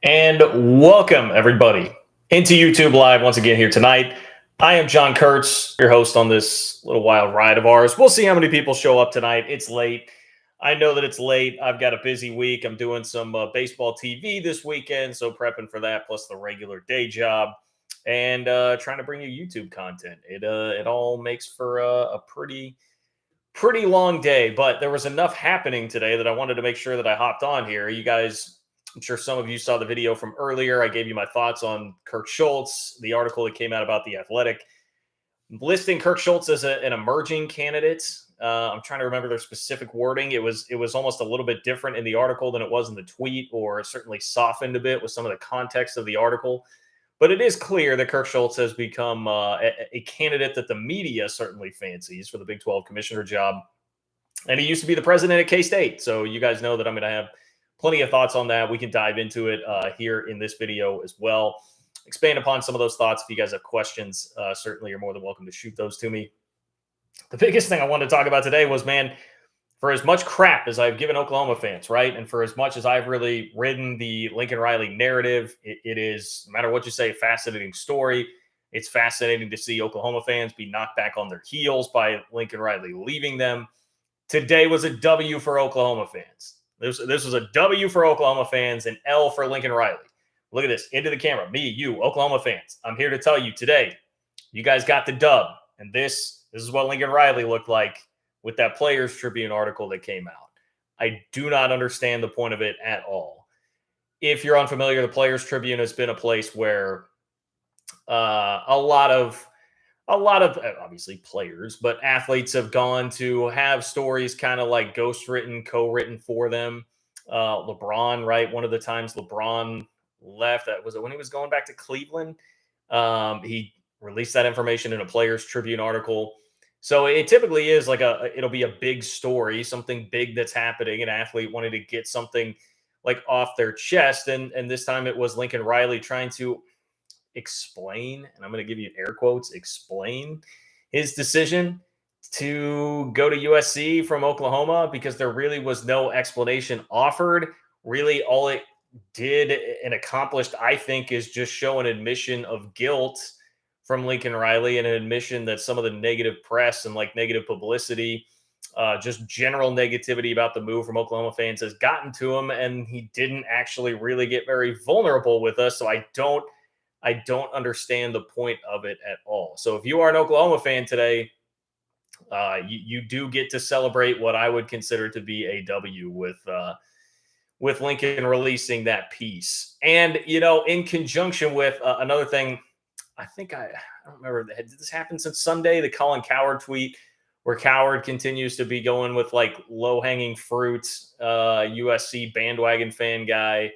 And welcome, everybody, into YouTube Live once again here tonight. I am John Kurtz, your host on this little wild ride of ours. We'll see how many people show up tonight. It's late. I know that it's late. I've got a busy week. I'm doing some baseball TV this weekend, so prepping for that, plus the regular day job, and trying to bring you YouTube content. It all makes for a pretty long day, but there was enough happening today that I wanted to make sure that I hopped on here. You guys, I'm sure some of you saw the video from earlier. I gave you my thoughts on Kirk Schultz, the article that came out about the Athletic, listing Kirk Schultz as an emerging candidate. I'm trying to remember their specific wording. It was almost a little bit different in the article than it was in the tweet, or certainly softened a bit with some of the context of the article. But it is clear that Kirk Schultz has become a candidate that the media certainly fancies for the Big 12 commissioner job. And he used to be the president at K-State. So you guys know that I'm going to have plenty of thoughts on that. We can dive into it here in this video as well. Expand upon some of those thoughts. If you guys have questions, certainly you're more than welcome to shoot those to me. The biggest thing I wanted to talk about today was, man, for as much crap as I've given Oklahoma fans, right? And for as much as I've really ridden the Lincoln Riley narrative, it is, no matter what you say, a fascinating story. It's fascinating to see Oklahoma fans be knocked back on their heels by Lincoln Riley leaving them. Today was a W for Oklahoma fans. This was a W for Oklahoma fans, an L for Lincoln Riley. Look at this, into the camera, me, you, Oklahoma fans. I'm here to tell you today, you guys got the dub. And this is what Lincoln Riley looked like with that Players Tribune article that came out. I do not understand the point of it at all. If you're unfamiliar, the Players Tribune has been a place where a lot of obviously players, but athletes have gone to have stories kind of like ghost-written, co-written for them. LeBron, right? One of the times LeBron left, that was when he was going back to Cleveland. He released that information in a Players Tribune article. So it typically is like it'll be a big story, something big that's happening, an athlete wanting to get something like off their chest. And this time it was Lincoln Riley trying to explain, and I'm going to give you air quotes, explain his decision to go to USC from Oklahoma, because there really was no explanation offered. Really, all it did and accomplished, I think, is just show an admission of guilt from Lincoln Riley, and an admission that some of the negative press and like negative publicity, just general negativity about the move from Oklahoma fans has gotten to him, and he didn't actually really get very vulnerable with us. So I don't understand the point of it at all. So if you are an Oklahoma fan today, you do get to celebrate what I would consider to be a W with Lincoln releasing that piece. And, you know, in conjunction with another thing, I don't remember, did this happen since Sunday? The Colin Cowherd tweet, where Cowherd continues to be going with like low-hanging fruit, USC bandwagon fan guy,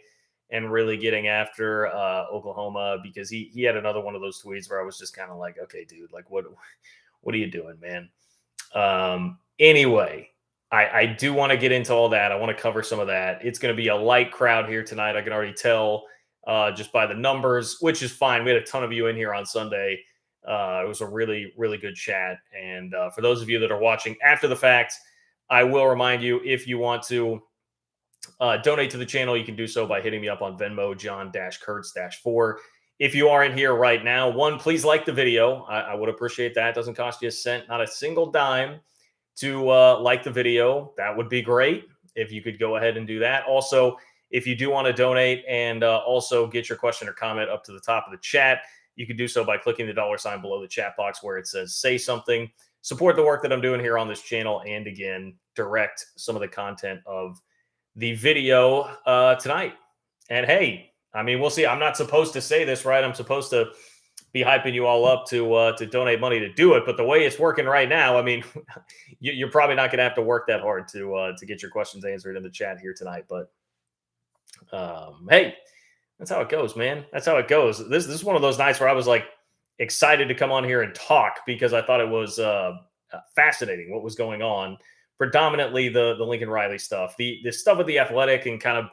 and really getting after Oklahoma, because he had another one of those tweets where I was just kind of like, okay, dude, like what are you doing, man? Anyway, I do want to get into all that. I want to cover some of that. It's going to be a light crowd here tonight. I can already tell just by the numbers, which is fine. We had a ton of you in here on Sunday. It was a really, really good chat. And for those of you that are watching after the fact, I will remind you, if you want to donate to the channel, you can do so by hitting me up on Venmo, John-Kurtz-4. If you are in here right now, one, please like the video. I would appreciate that. It doesn't cost you a cent, not a single dime to like the video. That would be great if you could go ahead and do that. Also, if you do want to donate and also get your question or comment up to the top of the chat, you can do so by clicking the $sign below the chat box where it says say something. Support the work that I'm doing here on this channel, and again, direct some of the content of the video tonight. And hey, I mean, we'll see. I'm not supposed to say this, right? I'm supposed to be hyping you all up to donate money to do it. But the way it's working right now, I mean, you're probably not going to have to work that hard to get your questions answered in the chat here tonight. But hey, that's how it goes, man. That's how it goes. This is one of those nights where I was like excited to come on here and talk, because I thought it was fascinating what was going on. Predominantly the Lincoln Riley stuff, the stuff with the Athletic and kind of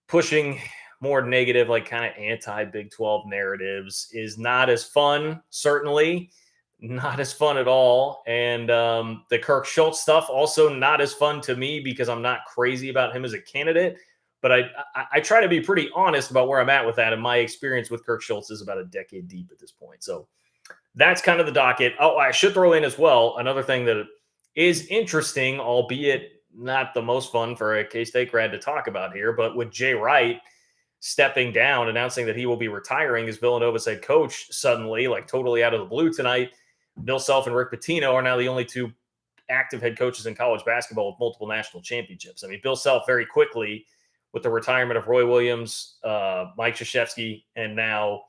pushing more negative, like kind of anti-Big 12 narratives is not as fun, certainly not as fun at all. And the Kirk Schultz stuff, also not as fun to me, because I'm not crazy about him as a candidate. But I try to be pretty honest about where I'm at with that. And my experience with Kirk Schultz is about a decade deep at this point. So that's kind of the docket. Oh, I should throw in as well another thing that is interesting, albeit not the most fun for a K-State grad to talk about here, but with Jay Wright stepping down, announcing that he will be retiring as Villanova's head coach suddenly, like totally out of the blue tonight. Bill Self and Rick Pitino are now the only two active head coaches in college basketball with multiple national championships. I mean, Bill Self very quickly with the retirement of Roy Williams, Mike Krzyzewski, and now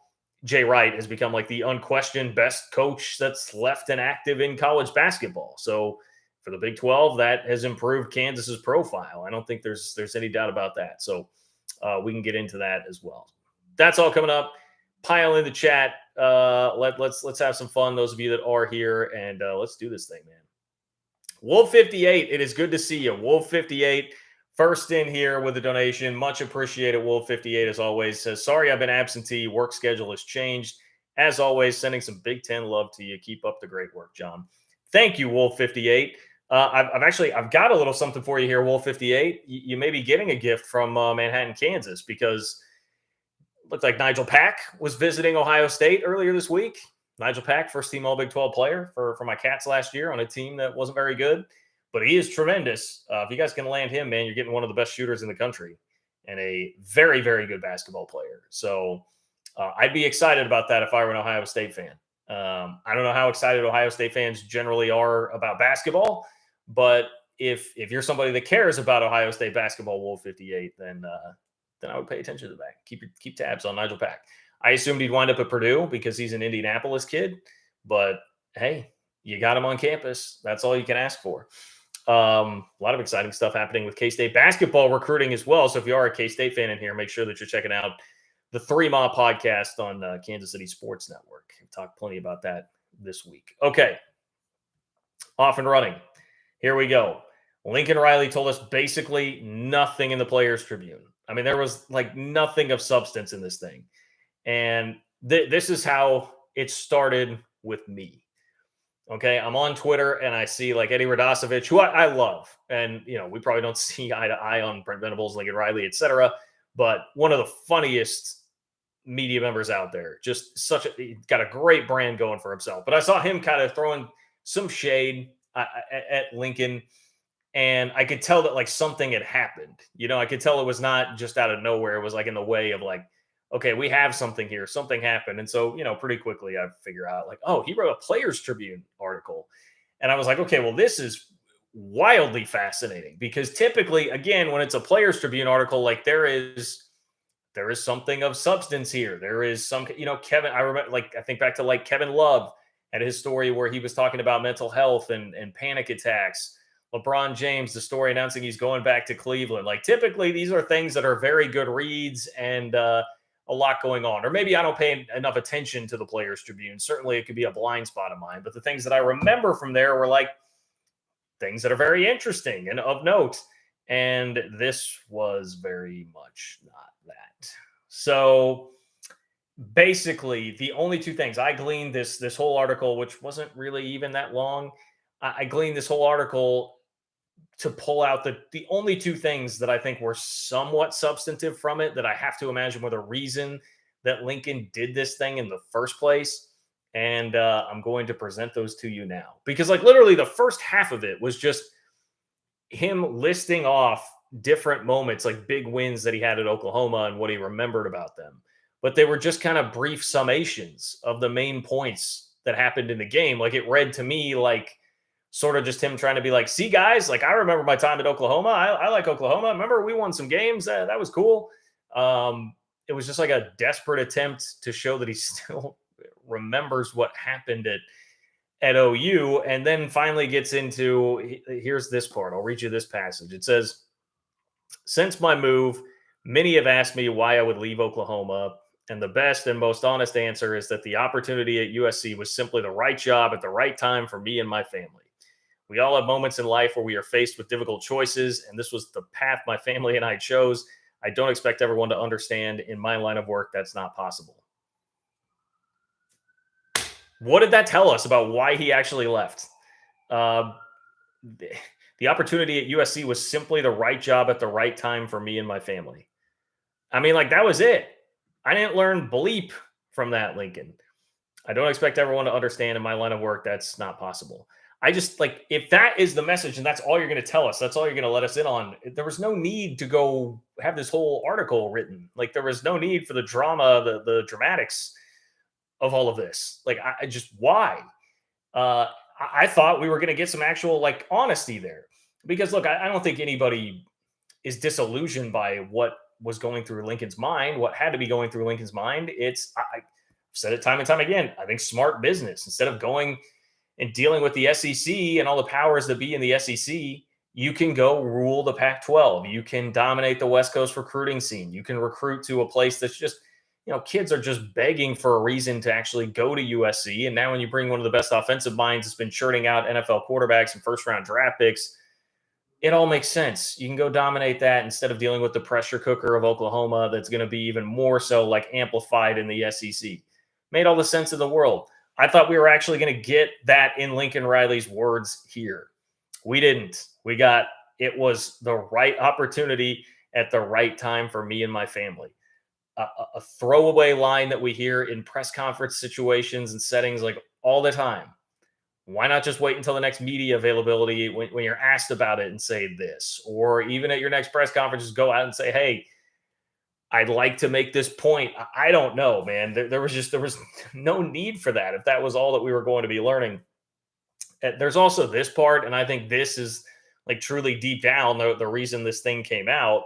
Jay Wright has become like the unquestioned best coach that's left and active in college basketball. So for the Big 12, that has improved Kansas's profile. I don't think there's any doubt about that. So we can get into that as well. That's all coming up. Pile in the chat. Let's have some fun. Those of you that are here, and let's do this thing, man. Wolf 58. It is good to see you, Wolf 58. First in here with a donation. Much appreciated. Wolf 58, as always, says, sorry, I've been absentee. Work schedule has changed. As always, sending some Big Ten love to you. Keep up the great work, John. Thank you, Wolf 58. I've got a little something for you here, Wolf 58. You may be getting a gift from Manhattan, Kansas, because it looked like Nigel Pack was visiting Ohio State earlier this week. Nigel Pack, first team All Big 12 player for my Cats last year on a team that wasn't very good. But he is tremendous. If you guys can land him, man, you're getting one of the best shooters in the country and a very, very good basketball player. So I'd be excited about that if I were an Ohio State fan. I don't know how excited Ohio State fans generally are about basketball, but if you're somebody that cares about Ohio State basketball, Wolf 58, then I would pay attention to that. Keep tabs on Nigel Pack. I assumed he'd wind up at Purdue because he's an Indianapolis kid, but hey, you got him on campus. That's all you can ask for. A lot of exciting stuff happening with K-State basketball recruiting as well. So if you are a K-State fan in here, make sure that you're checking out the 3 Ma podcast on Kansas City Sports Network. We've talked plenty about that this week. Okay. Off and running. Here we go. Lincoln Riley told us basically nothing in the Players Tribune. I mean, there was like nothing of substance in this thing. And this is how it started with me. Okay, I'm on Twitter and I see like Eddie Radosevich, who I love. And, we probably don't see eye to eye on Brent Venables, Lincoln Riley, etc. But one of the funniest media members out there. Just he got a great brand going for himself. But I saw him kind of throwing some shade at Lincoln. And I could tell that like something had happened. I could tell it was not just out of nowhere. It was like in the way of like, okay, we have something here. Something happened. And so, pretty quickly I figure out like, oh, he wrote a Players Tribune article. And I was like, okay, well, this is wildly fascinating because typically, again, when it's a Players Tribune article, like there is something of substance here. There is some, Kevin, I remember like, I think back to like Kevin Love had his story where he was talking about mental health and panic attacks. LeBron James, the story announcing he's going back to Cleveland. Like typically these are things that are very good reads and, a lot going on, or maybe I don't pay enough attention to the Players Tribune. Certainly it could be a blind spot of mine, but the things that I remember from there were like things that are very interesting and of note. And this was very much not that. So basically the only two things I gleaned this whole article, which wasn't really even that long. I gleaned this whole article to pull out the only two things that I think were somewhat substantive from it that I have to imagine were the reason that Lincoln did this thing in the first place. And I'm going to present those to you now because like literally the first half of it was just him listing off different moments, like big wins that he had at Oklahoma and what he remembered about them. But they were just kind of brief summations of the main points that happened in the game. Like it read to me like, sort of just him trying to be like, see, guys, like I remember my time at Oklahoma. I like Oklahoma. Remember we won some games. That was cool. It was just like a desperate attempt to show that he still remembers what happened at OU. And then finally gets into, here's this part. I'll read you this passage. It says, since my move, many have asked me why I would leave Oklahoma. And the best and most honest answer is that the opportunity at USC was simply the right job at the right time for me and my family. We all have moments in life where we are faced with difficult choices, and this was the path my family and I chose. I don't expect everyone to understand. In my line of work, that's not possible. What did that tell us about why he actually left? The The opportunity at USC was simply the right job at the right time for me and my family. I mean, like, that was it. I didn't learn bleep from that, Lincoln. I don't expect everyone to understand in my line of work that's not possible. I just like if that is the message and that's all you're going to tell us, that's all you're going to let us in on. There was no need to go have this whole article written. Like there was no need for the drama, the dramatics of all of this. Like I just why? I thought we were going to get some actual like honesty there because look, I don't think anybody is disillusioned by what was going through Lincoln's mind, what had to be going through Lincoln's mind. I've said it time and time again. I think smart business instead of going and dealing with the SEC and all the powers that be in the SEC, you can go rule the Pac 12. You can dominate the West Coast recruiting scene. You can recruit to a place that's just, kids are just begging for a reason to actually go to USC. And now when you bring one of the best offensive minds that's been churning out NFL quarterbacks and first round draft picks, it all makes sense. You can go dominate that instead of dealing with the pressure cooker of Oklahoma that's going to be even more so like amplified in the SEC. Made all the sense in the world. I thought we were actually going to get that in Lincoln Riley's words here. We didn't. It was the right opportunity at the right time for me and my family. A throwaway line that we hear in press conference situations and settings like all the time. Why not just wait until the next media availability when you're asked about it and say this? Or even at your next press conference, just go out and say, hey, I'd like to make this point. I don't know, man. There was no need for that if that was all that we were going to be learning. There's also this part, and I think this is like truly deep down the reason this thing came out.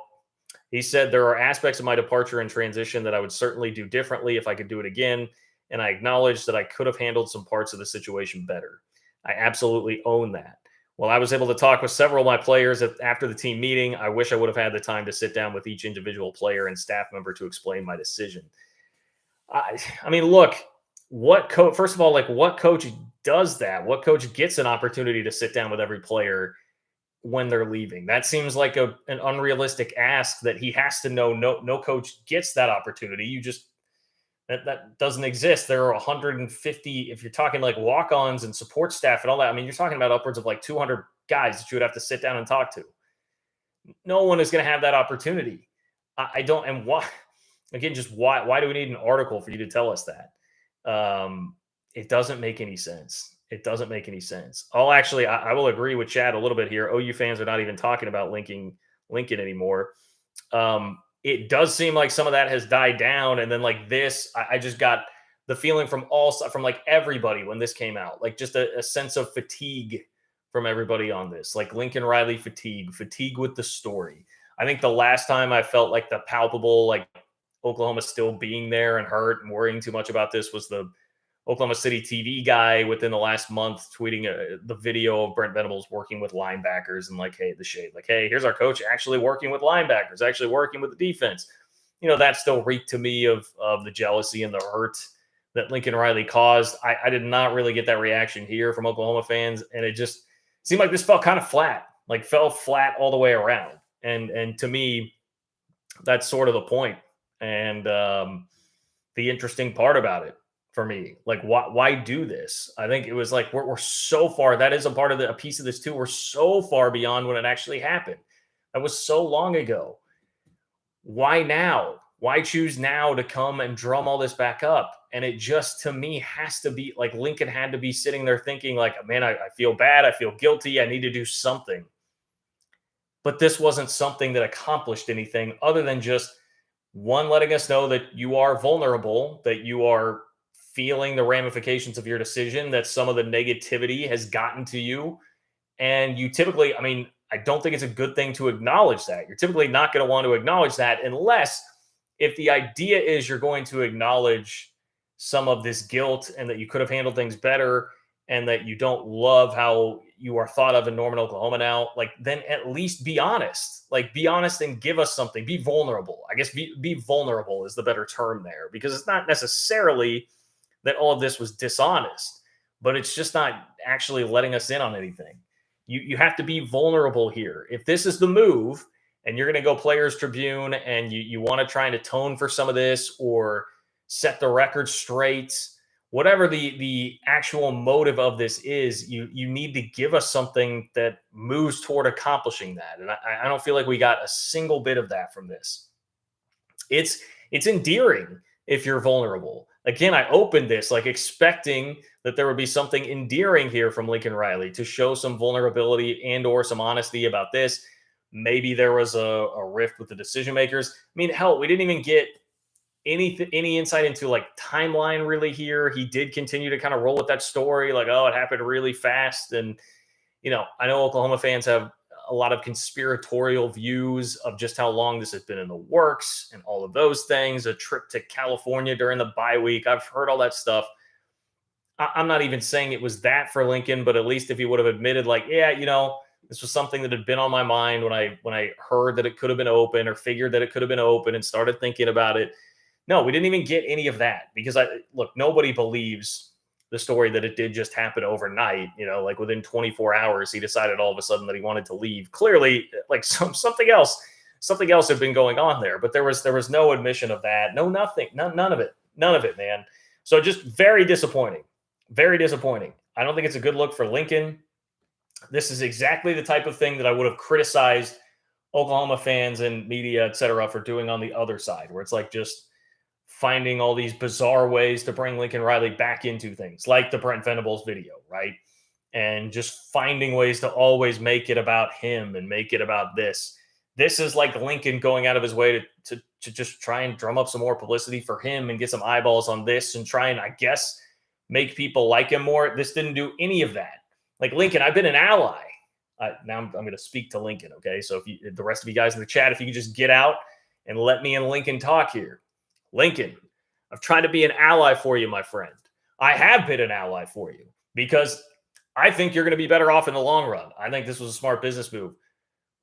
He said there are aspects of my departure and transition that I would certainly do differently if I could do it again, and I acknowledge that I could have handled some parts of the situation better. I absolutely own that. Well, I was able to talk with several of my players after the team meeting. I wish I would have had the time to sit down with each individual player and staff member to explain my decision. I mean, look, what coach, first of all, like what coach does that? What coach gets an opportunity to sit down with every player when they're leaving? That seems like an unrealistic ask that he has to know. No coach gets that opportunity. That doesn't exist. There are 150, if you're talking like walk-ons and support staff and all that. I mean, you're talking about upwards of like 200 guys that you would have to sit down and talk to. No one is going to have that opportunity. I don't. And why? Again, just why do we need an article for you to tell us that? It doesn't make any sense. It doesn't make any sense. I will agree with Chad a little bit here. OU fans are not even talking about Lincoln anymore. It does seem like some of that has died down. And then like this, I just got the feeling from like everybody when this came out, like just a sense of fatigue from everybody on this, like Lincoln Riley fatigue with the story. I think the last time I felt like the palpable, like Oklahoma still being there and hurt and worrying too much about this was the Oklahoma City TV guy within the last month tweeting the video of Brent Venables working with linebackers and like, hey, the shade, like, hey, here's our coach actually working with linebackers, actually working with the defense. That still reeked to me of the jealousy and the hurt that Lincoln Riley caused. I did not really get that reaction here from Oklahoma fans. And it just seemed like this felt kind of flat, like fell flat all the way around. And to me, that's sort of the point. And the interesting part about it, for me, like why do this? I think it was like we're so far. That is a piece of this too. We're so far beyond when it actually happened. That was so long ago. Why now? Why choose now to come and drum all this back up? And it just, to me, has to be like Lincoln had to be sitting there thinking like, man, I feel bad. I feel guilty. I need to do something. But this wasn't something that accomplished anything other than just one, letting us know that you are vulnerable, that you are feeling the ramifications of your decision, that some of the negativity has gotten to you. And you typically, I mean, I don't think it's a good thing to acknowledge that. You're typically not going to want to acknowledge that unless if the idea is you're going to acknowledge some of this guilt and that you could have handled things better and that you don't love how you are thought of in Norman, Oklahoma now, like then at least be honest. Like be honest and give us something. Be vulnerable. I guess be vulnerable is the better term there because it's not necessarily that all of this was dishonest, but it's just not actually letting us in on anything. You have to be vulnerable here. If this is the move and you're going to go Players Tribune and you want to try and atone for some of this or set the record straight whatever the actual motive of this is, you need to give us something that moves toward accomplishing that. And I don't feel like we got a single bit of that from this. It's endearing if you're vulnerable. Again, I opened this like expecting that there would be something endearing here from Lincoln Riley to show some vulnerability and or some honesty about this. Maybe there was a rift with the decision makers. I mean, hell, we didn't even get any insight into like timeline really here. He did continue to kind of roll with that story, like, oh, it happened really fast. And I know Oklahoma fans have a lot of conspiratorial views of just how long this has been in the works and all of those things. A trip to California during the bye week. I've heard all that stuff. I'm not even saying it was that for Lincoln, but at least if he would have admitted, like, yeah, this was something that had been on my mind when I heard that it could have been open or figured that it could have been open and started thinking about it. No, we didn't even get any of that because nobody believes the story that it did just happen overnight. Like within 24 hours, he decided all of a sudden that he wanted to leave. Clearly, like something else had been going on there, but there was no admission of that. No, nothing, none of it, man. So just very disappointing. Very disappointing. I don't think it's a good look for Lincoln. This is exactly the type of thing that I would have criticized Oklahoma fans and media, et cetera, for doing on the other side, where it's like just finding all these bizarre ways to bring Lincoln Riley back into things, like the Brent Venables video, right? And just finding ways to always make it about him and make it about this. This is like Lincoln going out of his way to just try and drum up some more publicity for him and get some eyeballs on this and try and, I guess, make people like him more. This didn't do any of that. Like, Lincoln, I've been an ally. Now I'm going to speak to Lincoln, okay? So if the rest of you guys in the chat, if you could just get out and let me and Lincoln talk here. Lincoln, I've tried to be an ally for you, my friend. I have been an ally for you because I think you're going to be better off in the long run. I think this was a smart business move.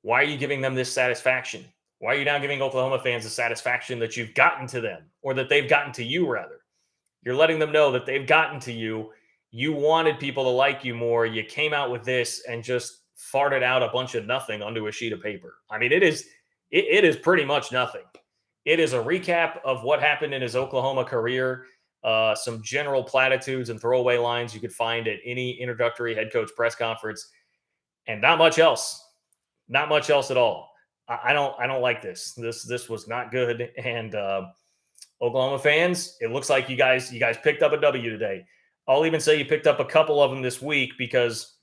Why are you giving them this satisfaction? Why are you now giving Oklahoma fans the satisfaction that you've gotten to them, or that they've gotten to you, rather? You're letting them know that they've gotten to you. You wanted people to like you more. You came out with this and just farted out a bunch of nothing onto a sheet of paper. I mean, it is pretty much nothing. It is a recap of what happened in his Oklahoma career, some general platitudes and throwaway lines you could find at any introductory head coach press conference, and not much else. Not much else at all. I don't like this. This was not good. And Oklahoma fans, it looks like you guys picked up a W today. I'll even say you picked up a couple of them this week, because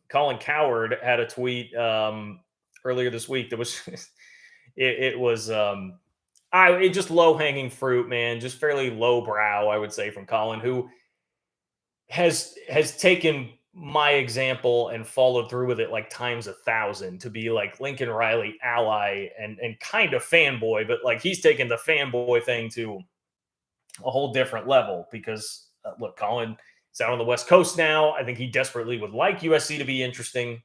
Colin Cowherd had a tweet earlier this week that was it was just low-hanging fruit, man, just fairly lowbrow, I would say, from Colin, who has taken my example and followed through with it like times 1,000 to be like Lincoln Riley ally and kind of fanboy, but like he's taken the fanboy thing to a whole different level because look, Colin is out on the West Coast now. I think he desperately would like USC to be interesting,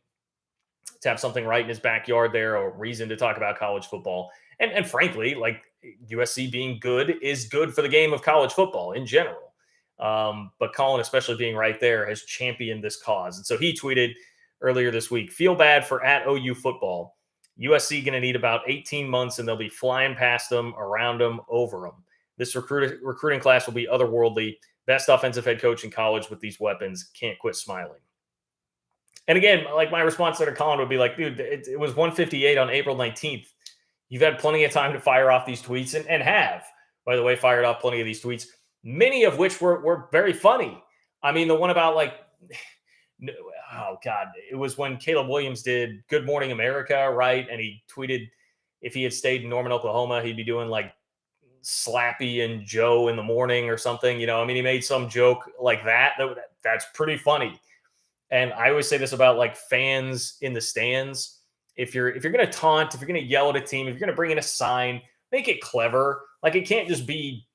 to have something right in his backyard there, or a reason to talk about college football. And frankly, like USC being good is good for the game of college football in general. But Colin, especially being right there, has championed this cause. And so he tweeted earlier this week, feel bad for at OU football. USC going to need about 18 months and they'll be flying past them, around them, over them. This recruiting class will be otherworldly. Best offensive head coach in college with these weapons. Can't quit smiling. And again, like my response to Colin would be like, dude, it was 1:58 on April 19th. You've had plenty of time to fire off these tweets and have, by the way, fired off plenty of these tweets, many of which were very funny. I mean, the one about like, oh God, it was when Caleb Williams did Good Morning America, right? And he tweeted if he had stayed in Norman, Oklahoma, he'd be doing like Slappy and Joe in the morning or something. I mean, he made some joke like that. That's pretty funny. And I always say this about like fans in the stands. If you're going to taunt, if you're going to yell at a team, if you're going to bring in a sign, make it clever. Like it can't just be,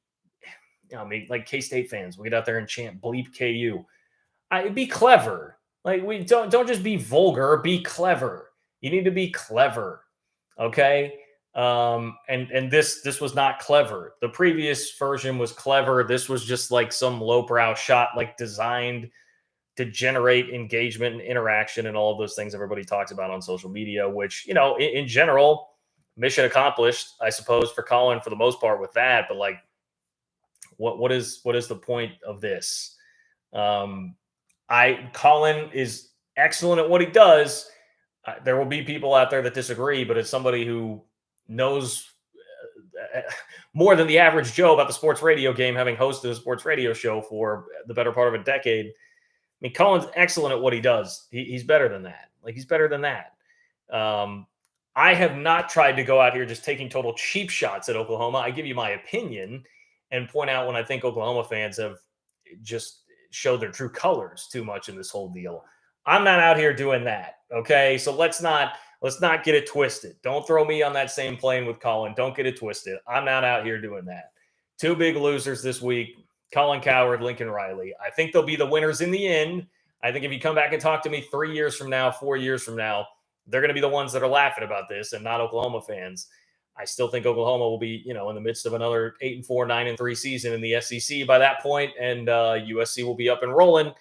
I mean, like K-State fans, we get out there and chant bleep KU. Be clever. Like we don't just be vulgar, be clever. You need to be clever. Okay. And this was not clever. The previous version was clever. This was just like some lowbrow shot, like designed to generate engagement and interaction and all of those things everybody talks about on social media, which, in general, mission accomplished, I suppose, for Colin for the most part with that. But like, What is the point of this? Colin is excellent at what he does. There will be people out there that disagree, but as somebody who knows more than the average Joe about the sports radio game, having hosted a sports radio show for the better part of a decade, I mean, Colin's excellent at what he does. He's better than that. Like, he's better than that. I have not tried to go out here just taking total cheap shots at Oklahoma. I give you my opinion and point out when I think Oklahoma fans have just showed their true colors too much in this whole deal. I'm not out here doing that. Okay. So let's not get it twisted. Don't throw me on that same plane with Colin. Don't get it twisted. I'm not out here doing that. Two big losers this week, Colin Cowherd, Lincoln Riley. I think they'll be the winners in the end. I think if you come back and talk to me 3 years from now, 4 years from now, they're going to be the ones that are laughing about this and not Oklahoma fans. I still think Oklahoma will be, in the midst of another 8-4, 9-3 season in the SEC by that point, and USC will be up and rolling.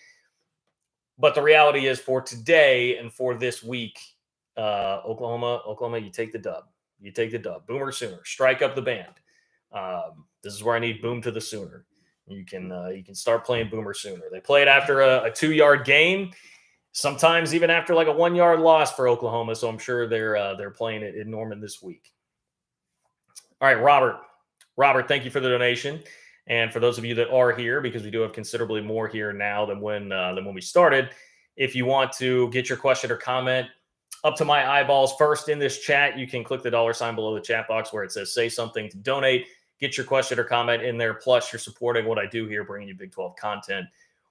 But the reality is, for today and for this week, Oklahoma, you take the dub. You take the dub. Boomer Sooner. Strike up the band. This is where I need Boom to the Sooner. You can start playing Boomer Sooner. They play it after a 2-yard gain. Sometimes even after like a 1-yard loss for Oklahoma. So I'm sure they're playing it in Norman this week. All right, Robert. Robert, thank you for the donation. And for those of you that are here, because we do have considerably more here now than when we started, if you want to get your question or comment up to my eyeballs first in this chat, you can click the $ below the chat box where it says say something to donate. Get your question or comment in there. Plus, you're supporting what I do here, bringing you Big 12 content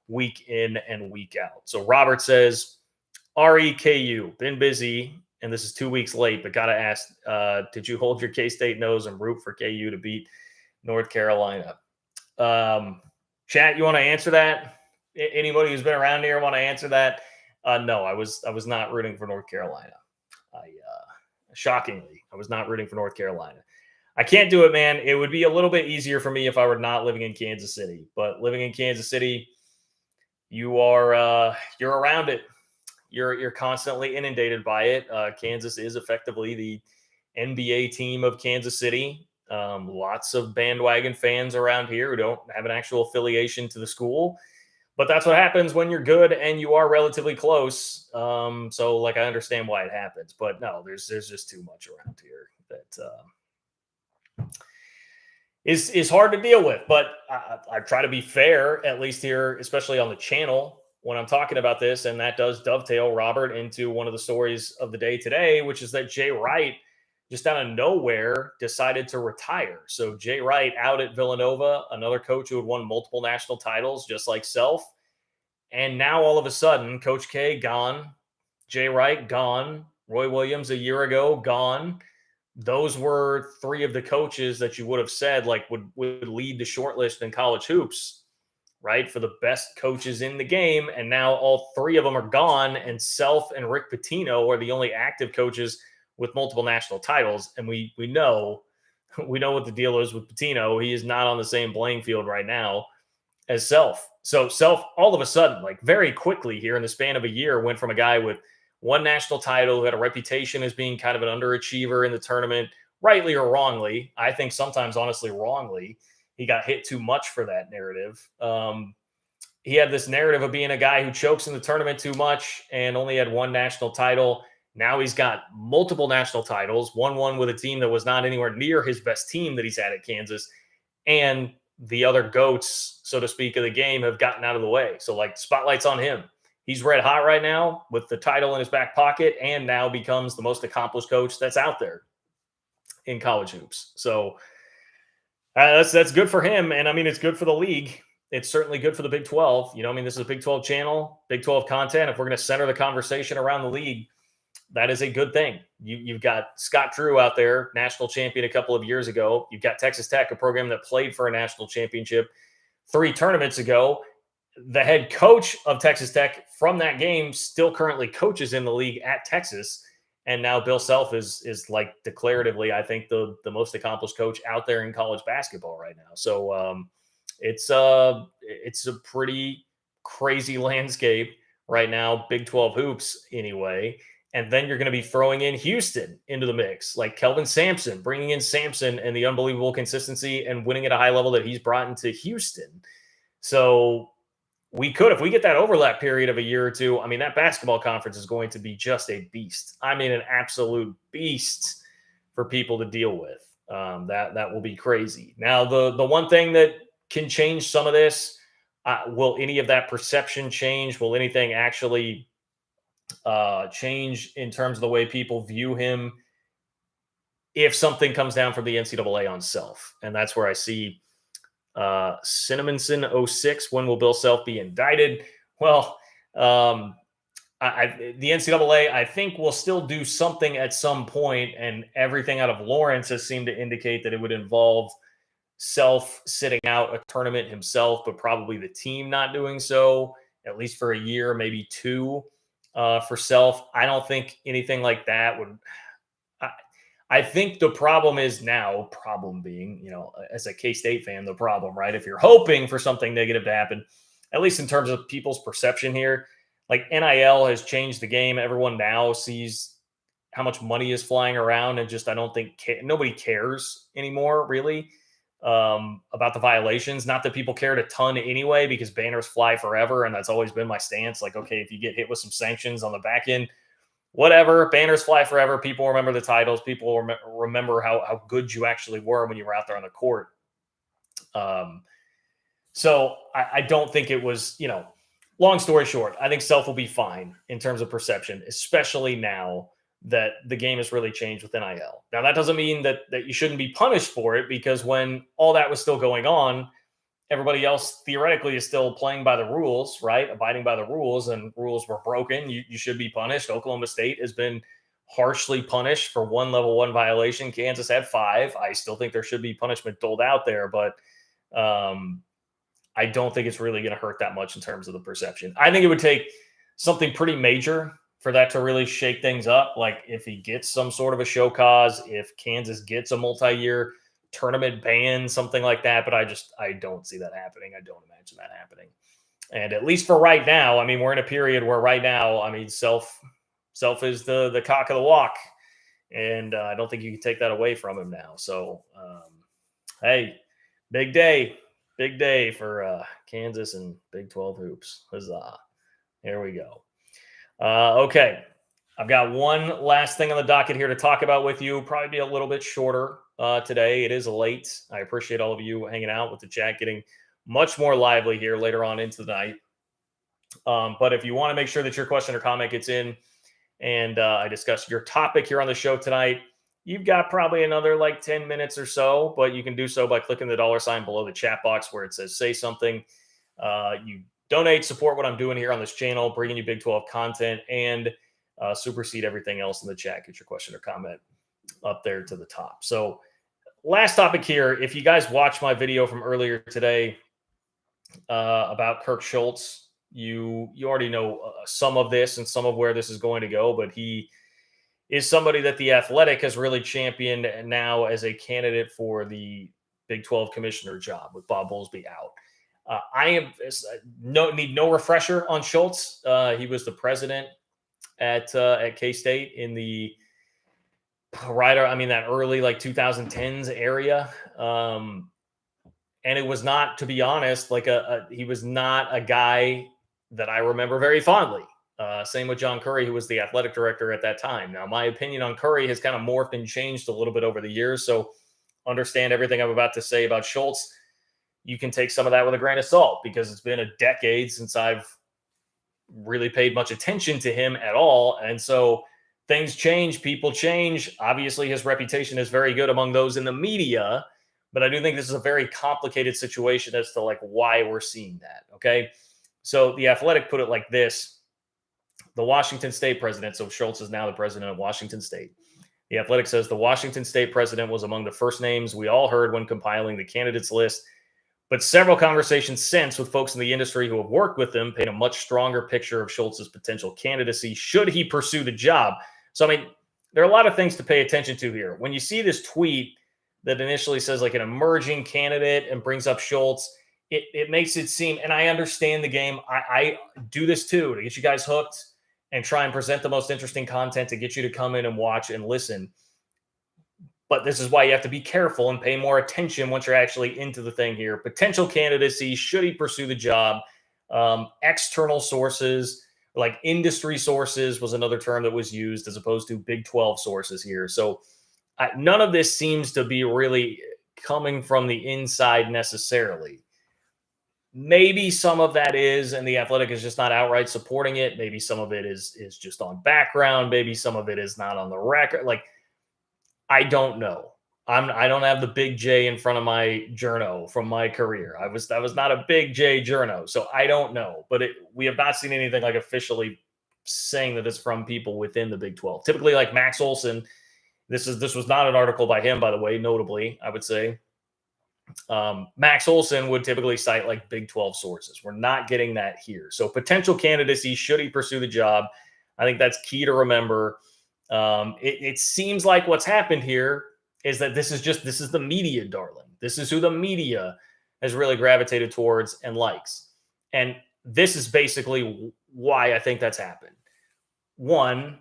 week in and week out. So Robert says, REKU, been busy, and this is 2 weeks late, but got to ask, did you hold your K-State nose and root for KU to beat North Carolina? Chat, you want to answer that? Anybody who's been around here want to answer that? No, I was not rooting for North Carolina. Shockingly, I was not rooting for North Carolina. I can't do it, man. It would be a little bit easier for me if I were not living in Kansas City. But living in Kansas City, you're around it. You're constantly inundated by it. Kansas is effectively the NBA team of Kansas City. Lots of bandwagon fans around here who don't have an actual affiliation to the school. But that's what happens when you're good and you are relatively close. So, I understand why it happens. But no, there's just too much around here that is hard to deal with. But I try to be fair, at least here, especially on the channel, when I'm talking about this. And that does dovetail, Robert, into one of the stories of the day today, which is that Jay Wright, just out of nowhere, decided to retire. So Jay Wright out at Villanova, another coach who had won multiple national titles, just like Self. And now all of a sudden, Coach K gone, Jay Wright gone, Roy Williams a year ago gone. Those were three of the coaches that you would have said would lead the shortlist in college hoops, right, for the best coaches in the game. And now all three of them are gone, and Self and Rick Pitino are the only active coaches with multiple national titles. And we know what the deal is with Pitino. He is not on the same playing field right now as Self. So Self, all of a sudden, very quickly here in the span of a year, went from a guy with one national title who had a reputation as being kind of an underachiever in the tournament, rightly or wrongly. I think sometimes, honestly, wrongly. He got hit too much for that narrative. He had this narrative of being a guy who chokes in the tournament too much and only had one national title. Now he's got multiple national titles, won with a team that was not anywhere near his best team that he's had at Kansas. And the other GOATs, so to speak, of the game have gotten out of the way. So, spotlight's on him. He's red hot right now with the title in his back pocket, and now becomes the most accomplished coach that's out there in college hoops. So that's good for him. And I mean, it's good for the league. It's certainly good for the Big 12. This is a Big 12 channel, Big 12 content. If we're going to center the conversation around the league, that is a good thing. You've got Scott Drew out there, national champion a couple of years ago. You've got Texas Tech, a program that played for a national championship 3 tournaments ago. The head coach of Texas Tech from that game still currently coaches in the league at Texas. And now Bill Self is declaratively, I think, the most accomplished coach out there in college basketball right now. So it's a pretty crazy landscape right now, Big 12 hoops anyway. And then you're going to be throwing in Houston into the mix, like Kelvin Sampson, bringing in Sampson and the unbelievable consistency and winning at a high level that he's brought into Houston. So we could, if we get that overlap period of a year or two, I mean, that basketball conference is going to be just a beast. I mean, an absolute beast for people to deal with. That will be crazy. Now, the one thing that can change some of this, will any of that perception change? Will anything actually change in terms of the way people view him if something comes down from the NCAA on Self? And that's where I see Cinnamonson 06, when will Bill Self be indicted? Well, the NCAA, I think, will still do something at some point, and everything out of Lawrence has seemed to indicate that it would involve Self sitting out a tournament himself, but probably the team not doing so, at least for a year, maybe two. For Self, I don't think anything like that would. I think the problem is now, problem being, as a K-State fan, the problem, right? If you're hoping for something negative to happen, at least in terms of people's perception here, like NIL has changed the game. Everyone now sees how much money is flying around, and just I don't think nobody cares anymore, really, about the violations. Not that people cared a ton anyway, because banners fly forever, and that's always been my stance. Like, okay, if you get hit with some sanctions on the back end, whatever, banners fly forever. People remember the titles. People remember how good you actually were when you were out there on the court. So I don't think it was, long story short, I think Self will be fine in terms of perception, especially now that the game has really changed with NIL. Now, that doesn't mean that you shouldn't be punished for it, because when all that was still going on, everybody else theoretically is still playing by the rules, right? Abiding by the rules, and rules were broken. You should be punished. Oklahoma State has been harshly punished for one level 1 violation. Kansas had 5. I still think there should be punishment doled out there, but I don't think it's really going to hurt that much in terms of the perception. I think it would take something pretty major for that to really shake things up. Like if he gets some sort of a show cause, if Kansas gets a multi-year tournament ban, something like that. But I don't see that happening. I don't imagine that happening. And at least for right now, I mean, we're in a period where right now, I mean, self is the cock of the walk. And I don't think you can take that away from him now. So, hey, big day for Kansas and Big 12 hoops. Huzzah. Here we go. Okay. I've got one last thing on the docket here to talk about with you. Probably be a little bit shorter today. It is late. I appreciate all of you hanging out with the chat, getting much more lively here later on into the night. But if you want to make sure that your question or comment gets in and I discuss your topic here on the show tonight, you've got probably another like 10 minutes or so, but you can do so by clicking the $ below the chat box where it says say something. You donate, support what I'm doing here on this channel, bringing you Big 12 content, and supersede everything else in the chat. Get your question or comment up there to the top. So last topic here. If you guys watched my video from earlier today about Kirk Schultz, you already know some of this and some of where this is going to go, but he is somebody that the Athletic has really championed now as a candidate for the Big 12 commissioner job with Bob Bowlesby out. I need no refresher on Schultz. He was the president at K-State in that early like 2010s area. And it was not, to be honest, like he was not a guy that I remember very fondly. Same with John Curry, who was the athletic director at that time. Now, my opinion on Curry has kind of morphed and changed a little bit over the years. So understand everything I'm about to say about Schultz. You can take some of that with a grain of salt, because it's been a decade since I've really paid much attention to him at all. And so things change, people change. Obviously, his reputation is very good among those in the media, but I do think this is a very complicated situation as to like why we're seeing that. Okay. So the Athletic put it like this: the Washington State president, so Schultz is now the president of Washington State. The Athletic says the Washington State president was among the first names we all heard when compiling the candidates list, but several conversations since with folks in the industry who have worked with him paint a much stronger picture of Schultz's potential candidacy should he pursue the job. So, I mean, there are a lot of things to pay attention to here. When you see this tweet that initially says like an emerging candidate and brings up Schultz, it makes it seem, and I understand the game. I do this too to get you guys hooked and try and present the most interesting content to get you to come in and watch and listen. But this is why you have to be careful and pay more attention once you're actually into the thing here. Potential candidacy, should he pursue the job? External sources, like industry sources was another term that was used as opposed to Big 12 sources here. So none of this seems to be really coming from the inside necessarily. Maybe some of that is, and the Athletic is just not outright supporting it. Maybe some of it is just on background. Maybe some of it is not on the record. Like, I don't know. I don't have the big J in front of my journo from my career. I was not a big J journo, so I don't know. But we have not seen anything like officially saying that it's from people within the Big 12. Typically, like Max Olson, this was not an article by him, by the way. Notably, I would say Max Olson would typically cite like Big 12 sources. We're not getting that here. So potential candidacy, should he pursue the job? I think that's key to remember. It seems like what's happened here is that this is the media, darling. This is who the media has really gravitated towards and likes. And this is basically why I think that's happened. One,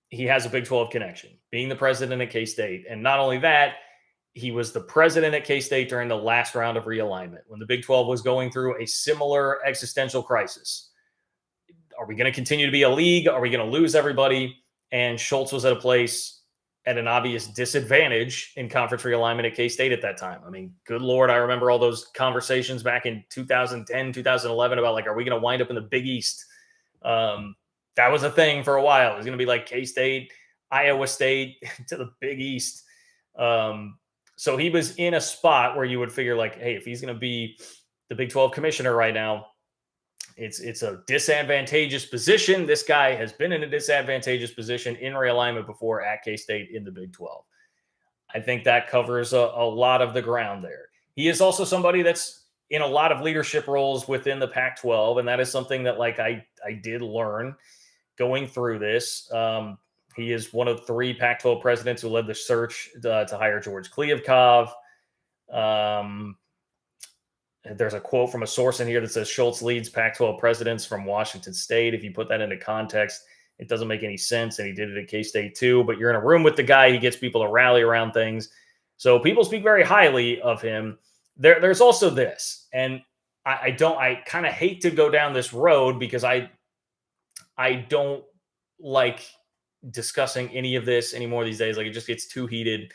he has a Big 12 connection, being the president at K-State. And not only that, he was the president at K-State during the last round of realignment when the Big 12 was going through a similar existential crisis. Are we going to continue to be a league? Are we going to lose everybody? And Schultz was at a place at an obvious disadvantage in conference realignment at K-State at that time. I mean, good Lord, I remember all those conversations back in 2010, 2011 about like, are we going to wind up in the Big East? That was a thing for a while. It was going to be like K-State, Iowa State to the Big East. So he was in a spot where you would figure like, hey, if he's going to be the Big 12 commissioner right now, it's a disadvantageous position. This guy has been in a disadvantageous position in realignment before at K-State in the Big 12. I think that covers a lot of the ground there. He is also somebody that's in a lot of leadership roles within the Pac-12, and that is something that like I did learn going through this. He is one of 3 Pac-12 presidents who led the search to hire George Kliavkov. There's a quote from a source in here that says Schultz leads Pac-12 presidents from Washington State. If you put that into context, it doesn't make any sense. And he did it at K-State too. But you're in a room with the guy. He gets people to rally around things. So people speak very highly of him. There's also this. And I kind of hate to go down this road because I don't like discussing any of this anymore these days. Like, it just gets too heated,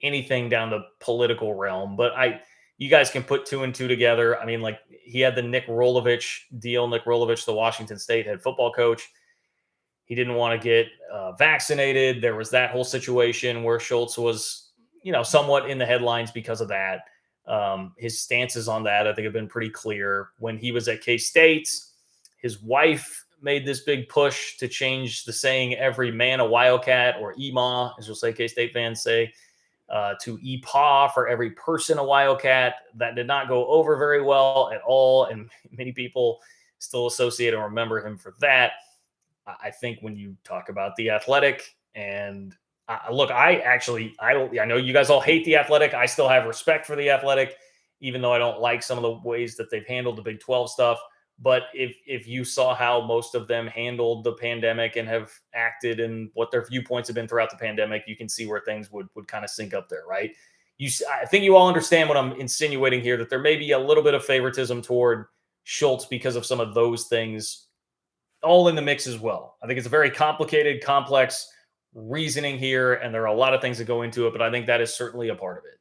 anything down the political realm. But you guys can put 2 and 2 together. I mean, like, he had the Nick Rolovich deal. Nick Rolovich, the Washington State head football coach. He didn't want to get vaccinated. There was that whole situation where Schultz was, somewhat in the headlines because of that. His stances on that, I think, have been pretty clear. When he was at K-State, his wife made this big push to change the saying "every man a Wildcat," or EMA, as you'll say, K-State fans say, to EPA, for every person a Wildcat. That did not go over very well at all, and many people still associate and remember him for that. I think when you talk about the Athletic, and look, I know you guys all hate the Athletic. I still have respect for the Athletic, even though I don't like some of the ways that they've handled the Big 12 stuff. But if you saw how most of them handled the pandemic and have acted and what their viewpoints have been throughout the pandemic, you can see where things would kind of sync up there, right? I think you all understand what I'm insinuating here, that there may be a little bit of favoritism toward Schultz because of some of those things all in the mix as well. I think it's a very complicated, complex reasoning here, and there are a lot of things that go into it, but I think that is certainly a part of it.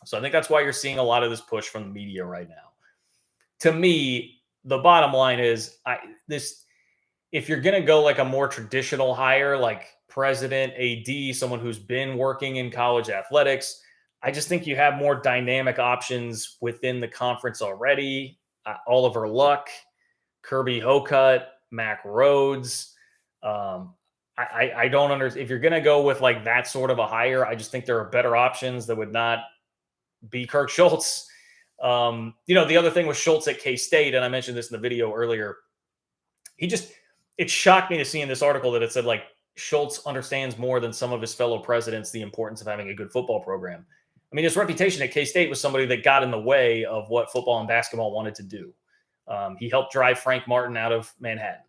So I think that's why you're seeing a lot of this push from the media right now. To me, the bottom line is if you're going to go like a more traditional hire, like president, AD, someone who's been working in college athletics, I just think you have more dynamic options within the conference already. Oliver Luck, Kirby Hocutt, Mac Rhodes. I don't understand. If you're going to go with like that sort of a hire, I just think there are better options that would not be Kirk Schultz. The other thing with Schultz at K-State, and I mentioned this in the video earlier, it shocked me to see in this article that it said like Schultz understands more than some of his fellow presidents the importance of having a good football program. I mean, his reputation at K-State was somebody that got in the way of what football and basketball wanted to do. He helped drive Frank Martin out of Manhattan.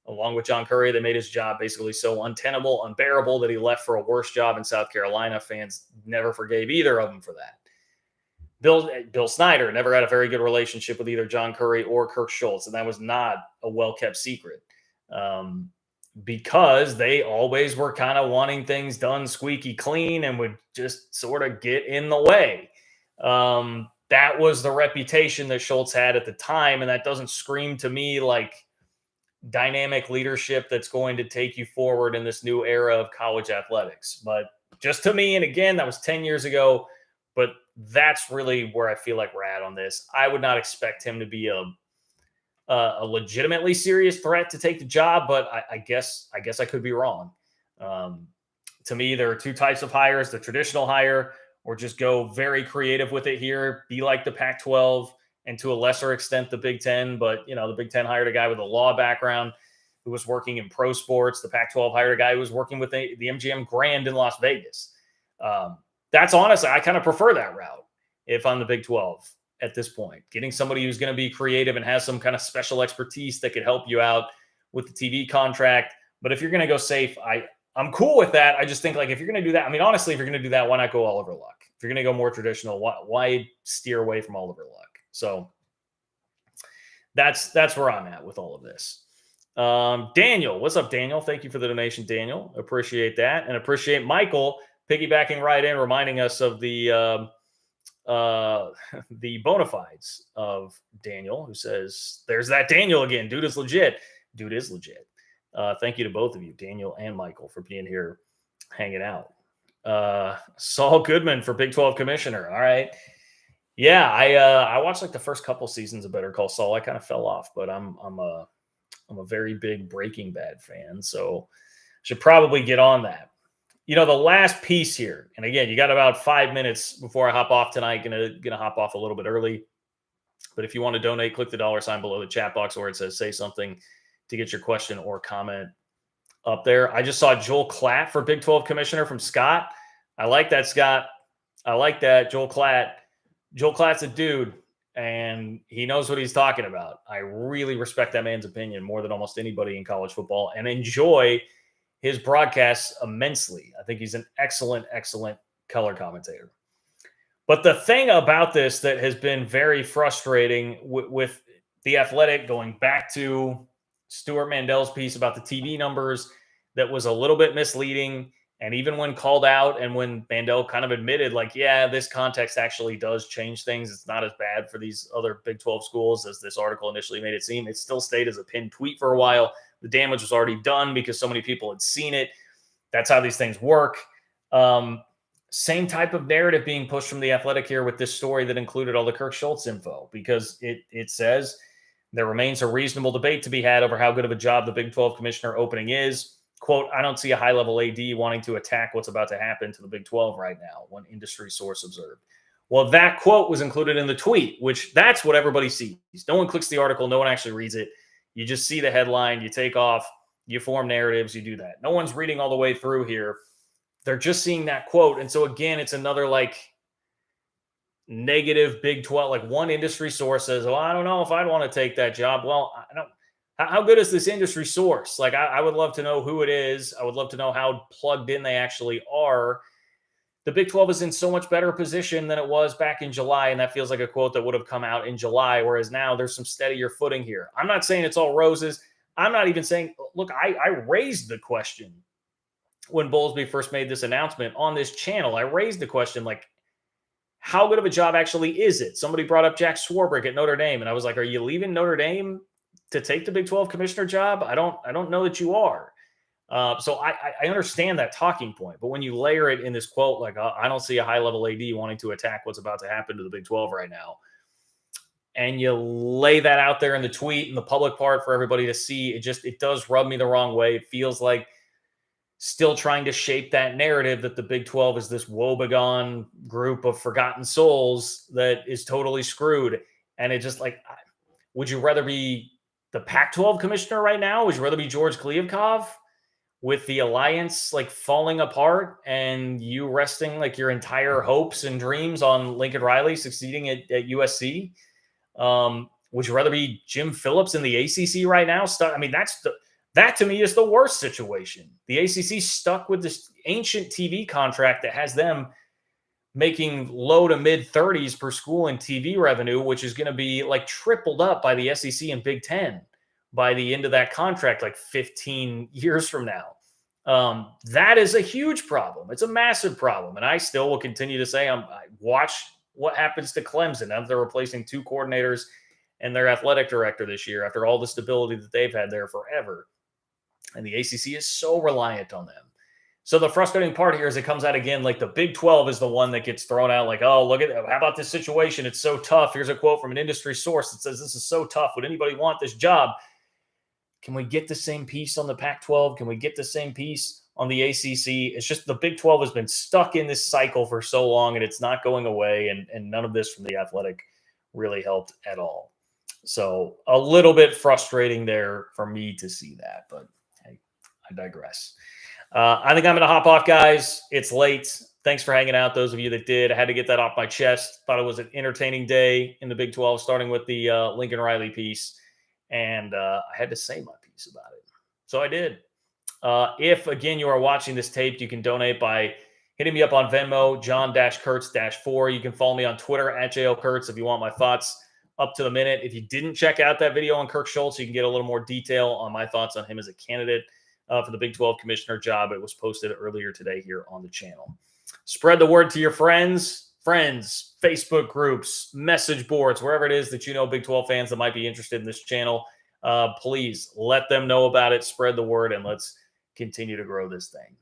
along with John Currie, they made his job basically so untenable, unbearable that he left for a worse job in South Carolina. Fans never forgave either of them for that. Bill Snyder never had a very good relationship with either John Currie or Kirk Schultz, and that was not a well-kept secret. Because they always were kind of wanting things done squeaky clean and would just sort of get in the way. That was the reputation that Schultz had at the time, and that doesn't scream to me like dynamic leadership that's going to take you forward in this new era of college athletics. But just to me, and again, that was 10 years ago, but that's really where I feel like we're at on this. I would not expect him to be a legitimately serious threat to take the job, but I guess I could be wrong. To me, there are two types of hires: the traditional hire, or just go very creative with it here, be like the Pac-12 and to a lesser extent the Big Ten. But the Big Ten hired a guy with a law background who was working in pro sports. The Pac-12 hired a guy who was working with the MGM Grand in Las Vegas. That's honestly, I kind of prefer that route if I'm the Big 12. At this point, getting somebody who's going to be creative and has some kind of special expertise that could help you out with the TV contract. But if you're going to go safe, I'm cool with that. I just think, like, if you're going to do that, I mean, honestly, if you're going to do that, why not go Oliver Luck? If you're going to go more traditional, why steer away from Oliver Luck? So that's where I'm at with all of this. Daniel, what's up, Daniel? Thank you for the donation, Daniel. Appreciate that, and appreciate Michael piggybacking right in, reminding us of the bona fides of Daniel, who says, "There's that Daniel again. Dude is legit." Dude is legit. Thank you to both of you, Daniel and Michael, for being here, hanging out. Saul Goodman for Big 12 commissioner. All right. Yeah, I watched like the first couple seasons of Better Call Saul. I kind of fell off, but I'm a very big Breaking Bad fan, so should probably get on that. The last piece here, and again, you got about 5 minutes before I hop off tonight. Gonna hop off a little bit early, but if you want to donate, click the $sign below the chat box where it says "Say Something" to get your question or comment up there. I just saw Joel Klatt for Big 12 commissioner from Scott. I like that, Scott. I like that, Joel Klatt. Joel Klatt's a dude, and he knows what he's talking about. I really respect that man's opinion more than almost anybody in college football, and enjoy his broadcasts immensely. I think he's an excellent, excellent color commentator. But the thing about this that has been very frustrating with The Athletic, going back to Stuart Mandel's piece about the TV numbers, that was a little bit misleading. And even when called out and when Mandel kind of admitted, like, yeah, this context actually does change things. It's not as bad for these other Big 12 schools as this article initially made it seem. It still stayed as a pinned tweet for a while. The damage was already done because so many people had seen it. That's how these things work. Same type of narrative being pushed from The Athletic here with this story that included all the Kirk Schultz info, because it says there remains a reasonable debate to be had over how good of a job the Big 12 commissioner opening is. Quote, "I don't see a high-level AD wanting to attack what's about to happen to the Big 12 right now," one industry source observed. Well, that quote was included in the tweet, which that's what everybody sees. No one clicks the article. No one actually reads it. You just see the headline, you take off, you form narratives, you do that. No one's reading all the way through here. They're just seeing that quote. And so, again, it's another like negative Big 12. Like, one industry source says, "Oh, I don't know if I'd want to take that job." Well, I don't. How good is this industry source? Like, I would love to know who it is. I would love to know how plugged in they actually are. The Big 12 is in so much better position than it was back in July, and that feels like a quote that would have come out in July, whereas now there's some steadier footing here. I'm not saying it's all roses. I'm not even saying, look, I raised the question when Bowlesby first made this announcement on this channel. I raised the question, like, how good of a job actually is it? Somebody brought up Jack Swarbrick at Notre Dame, and I was like, are you leaving Notre Dame to take the Big 12 commissioner job? I don't know that you are. So I understand that talking point, but when you layer it in this quote, like, I don't see a high-level AD wanting to attack what's about to happen to the Big 12 right now, and you lay that out there in the tweet and the public part for everybody to see, it does rub me the wrong way. It feels like still trying to shape that narrative that the Big 12 is this woebegone group of forgotten souls that is totally screwed. And it just, like, would you rather be the Pac-12 commissioner right now? Would you rather be George Kliavkov with the alliance like falling apart and you resting like your entire hopes and dreams on Lincoln Riley succeeding at Would you rather be Jim Phillips in the ACC right now? I mean, That to me is the worst situation. The ACC stuck with this ancient TV contract that has them making low to mid 30s per school in TV revenue, which is going to be like tripled up by the SEC and Big Ten by the end of that contract, like 15 years from now. That is a huge problem. It's a massive problem. And I still will continue to say, I watch what happens to Clemson now that they're replacing 2 coordinators and their athletic director this year after all the stability that they've had there forever. And the ACC is so reliant on them. So the frustrating part here is it comes out again like the Big 12 is the one that gets thrown out like, oh, look at that. How about this situation? It's so tough. Here's a quote from an industry source that says this is so tough. Would anybody want this job? Can we get the same piece on the Pac-12? Can we get the same piece on the ACC? It's just the Big 12 has been stuck in this cycle for so long, and it's not going away, and none of this from the Athletic really helped at all. So a little bit frustrating there for me to see that, but hey, I digress. I think I'm going to hop off, guys. It's late. Thanks for hanging out, those of you that did. I had to get that off my chest. Thought it was an entertaining day in the Big 12, starting with the Lincoln Riley piece. And I had to say my piece about it. So I did. If, again, you are watching this taped, you can donate by hitting me up on Venmo, John-Kurtz-4. You can follow me on Twitter at JLKurtz if you want my thoughts up to the minute. If you didn't check out that video on Kirk Schultz, you can get a little more detail on my thoughts on him as a candidate for the Big 12 commissioner job. It was posted earlier today here on the channel. Spread the word to your friends, Facebook groups, message boards, wherever it is that you know Big 12 fans that might be interested in this channel. Please let them know about it. Spread the word, and let's continue to grow this thing.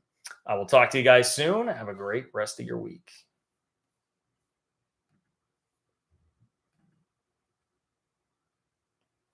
I will talk to you guys soon. Have a great rest of your week.